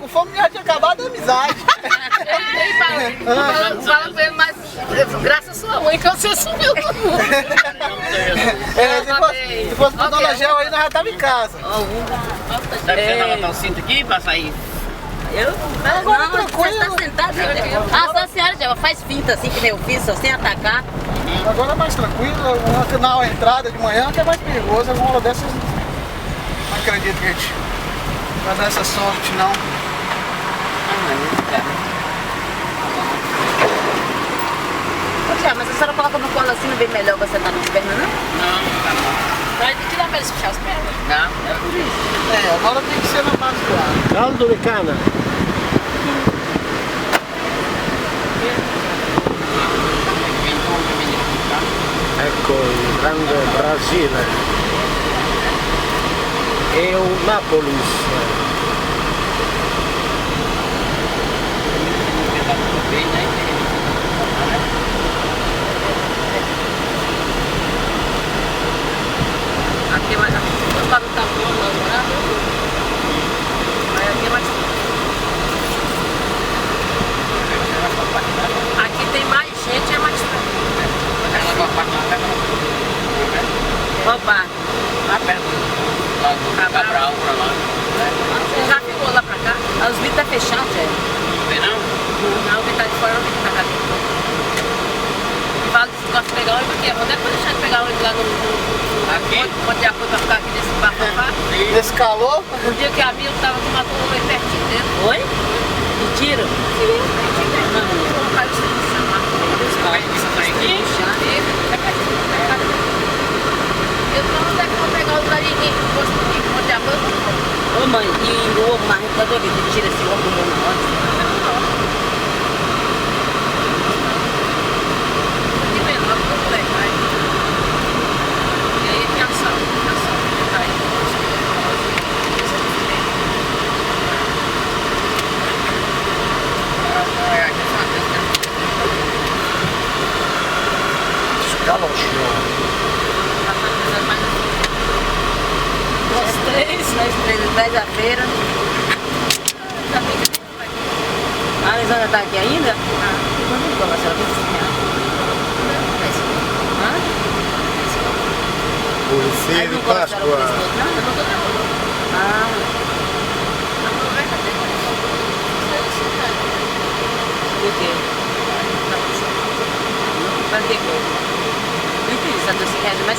com fome já tinha acabado a amizade. Ele fala pra ele, mas graças a sua mãe que você sumiu. Se fosse pra Dona Gel aí, nós já tava em casa. Dá licença botar o cinto aqui pra sair? Agora Não, você está sentado. A senhora já faz finta assim, que nem eu fiz, só sem atacar. Agora é mais tranquilo, na entrada de manhã que é mais perigoso, alguma hora dessas não acredito que a gente vai dar essa sorte não. Mas a senhora coloca no colo assim, não vem melhor você sentar nas pernas, não? Não, tá bom. Vai ter que dar pra eles puxar as pernas. Não, é por isso. Agora tem que ser na base do ar. Caldo de cana. Ecco il grande Brasile e un Napolis. Aqui é mais para não estar bom, mas aqui é mais. Aqui tem mais gente, é mais tranquilo. Opa! Lá perto. Lá do Cabral, pra lá. Você já ficou lá pra cá? Os vidros tá fechado, já. Não vê não? Não, o que tá de fora, não tem que tá cá dentro. E fala que se gosta de pegar ônibus aqui, onde é que vai deixar de pegar ônibus lá no. Aqui? Onde de acordo pra ficar aqui nesse bafafá? Nesse calor, O dia que a Mila tava que matou o oi pertinho dele. Oi? Mentira? Sim, pertinho dele. Colocaram o serviço lá. Isso tá aqui? Eu não sei que vou pegar o galinho posto aqui, onde a banca. Ô mãe, e o ovo marrom tá doido? Tira esse ovo do meu negócio. De menor, porque o moleque vai. E aí tem ação. Tá aí. Nós três da feira. A Lisandra tá aqui ainda? Quando ficou, Marcela? Pulizia de Páscoa. Ah. Por quê? Pra que? Não entendi, essa doce reais mais